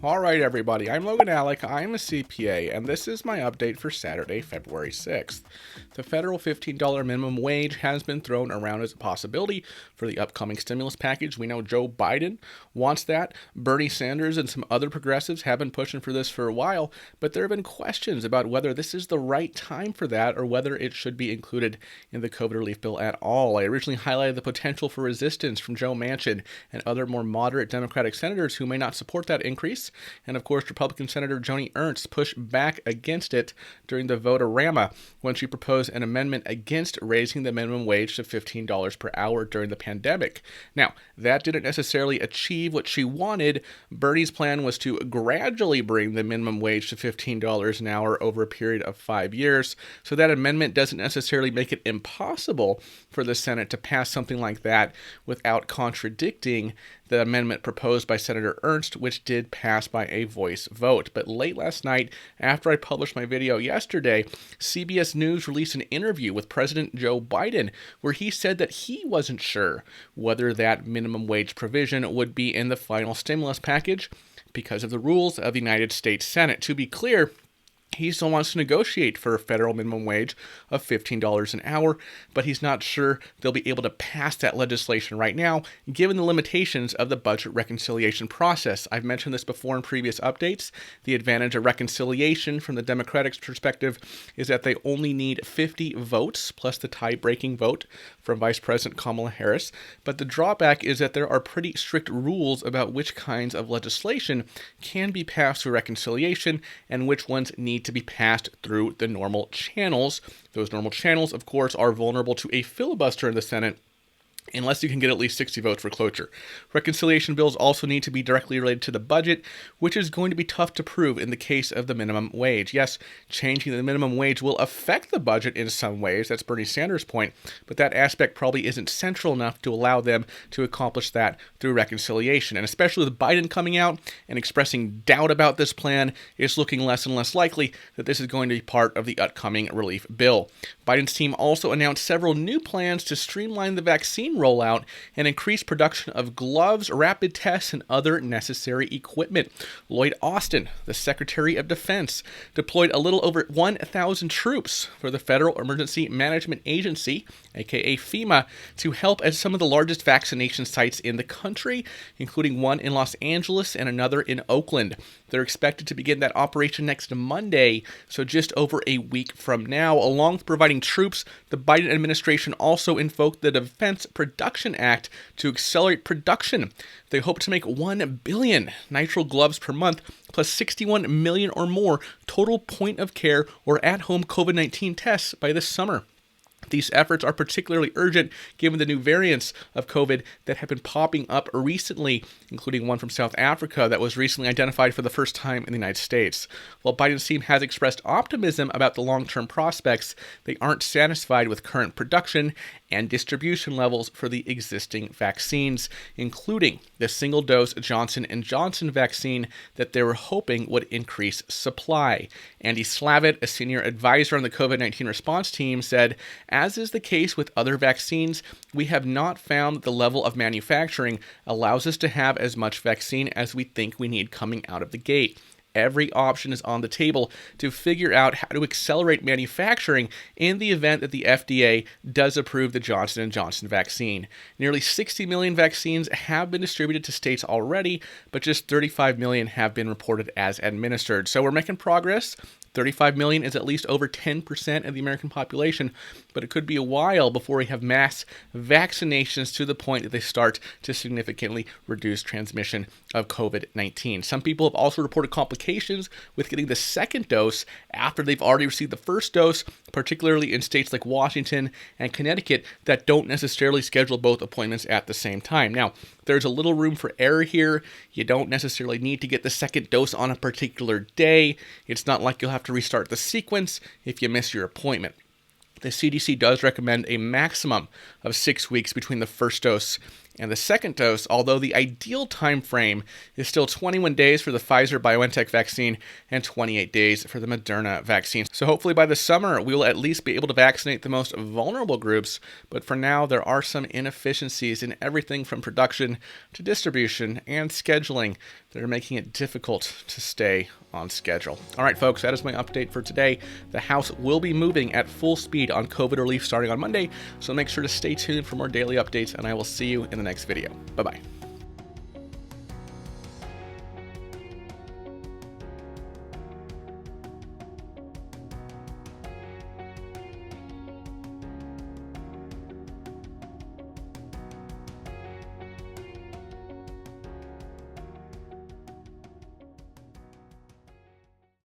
All right, everybody, I'm Logan Alec, I'm a CPA, and this is my update for Saturday, February 6th. The federal $15 minimum wage has been thrown around as a possibility for the upcoming stimulus package. We know Joe Biden wants that. Bernie Sanders and some other progressives have been pushing for this for a while, but there have been questions about whether this is the right time for that or whether it should be included in the COVID relief bill at all. I originally highlighted the potential for resistance from Joe Manchin and other more moderate Democratic senators who may not support that increase. And of course, Republican Senator Joni Ernst pushed back against it during the vote-a-rama when she proposed an amendment against raising the minimum wage to $15 per hour during the pandemic. Now, that didn't necessarily achieve what she wanted. Bernie's plan was to gradually bring the minimum wage to $15 an hour over a period of 5 years. So that amendment doesn't necessarily make it impossible for the Senate to pass something like that without contradicting the amendment proposed by Senator Ernst, which did pass by a voice vote. But late last night, after I published my video yesterday, CBS News released an interview with President Joe Biden where he said that he wasn't sure whether that minimum wage provision would be in the final stimulus package because of the rules of the United States Senate. To be clear, he still wants to negotiate for a federal minimum wage of $15 an hour, but he's not sure they'll be able to pass that legislation right now, given the limitations of the budget reconciliation process. I've mentioned this before in previous updates. The advantage of reconciliation from the Democratic perspective is that they only need 50 votes, plus the tie-breaking vote from Vice President Kamala Harris. But the drawback is that there are pretty strict rules about which kinds of legislation can be passed through reconciliation and which ones need to be passed through the normal channels. Those normal channels, of course, are vulnerable to a filibuster in the Senate unless you can get at least 60 votes for cloture. Reconciliation bills also need to be directly related to the budget, which is going to be tough to prove in the case of the minimum wage. Yes, changing the minimum wage will affect the budget in some ways, that's Bernie Sanders' point, but that aspect probably isn't central enough to allow them to accomplish that through reconciliation. And especially with Biden coming out and expressing doubt about this plan, it's looking less and less likely that this is going to be part of the upcoming relief bill. Biden's team also announced several new plans to streamline the vaccine rollout and increase production of gloves, rapid tests, and other necessary equipment. Lloyd Austin, the Secretary of Defense, deployed a little over 1,000 troops for the Federal Emergency Management Agency, aka FEMA, to help at some of the largest vaccination sites in the country, including one in Los Angeles and another in Oakland. They're expected to begin that operation next Monday, so just over a week from now. Along with providing troops, the Biden administration also invoked the Defense Production Act to accelerate production. They hope to make 1 billion nitrile gloves per month, plus 61 million or more total point-of-care or at-home COVID-19 tests by this summer. These efforts are particularly urgent given the new variants of COVID that have been popping up recently, including one from South Africa that was recently identified for the first time in the United States. While Biden's team has expressed optimism about the long-term prospects, they aren't satisfied with current production and distribution levels for the existing vaccines, including the single-dose Johnson & Johnson vaccine that they were hoping would increase supply. Andy Slavitt, a senior advisor on the COVID-19 response team, said, "As is the case with other vaccines, we have not found that the level of manufacturing allows us to have as much vaccine as we think we need coming out of the gate. Every option is on the table to figure out how to accelerate manufacturing in the event that the FDA does approve the Johnson & Johnson vaccine. Nearly 60 million vaccines have been distributed to states already, but just 35 million have been reported as administered. So we're making progress. 35 million is at least over 10% of the American population, but it could be a while before we have mass vaccinations to the point that they start to significantly reduce transmission of COVID-19. Some people have also reported complications with getting the second dose after they've already received the first dose, particularly in states like Washington and Connecticut that don't necessarily schedule both appointments at the same time. Now, there's a little room for error here. You don't necessarily need to get the second dose on a particular day. It's not like you'll have to restart the sequence if you miss your appointment. The CDC does recommend a maximum of 6 weeks between the first dose And the second dose, although the ideal time frame is still 21 days for the Pfizer-BioNTech vaccine and 28 days for the Moderna vaccine. So hopefully by the summer, we will at least be able to vaccinate the most vulnerable groups. But for now, there are some inefficiencies in everything from production to distribution and scheduling that are making it difficult to stay on schedule. All right, folks, that is my update for today. The House will be moving at full speed on COVID relief starting on Monday, so make sure to stay tuned for more daily updates, and I will see you in the next video. Bye-bye.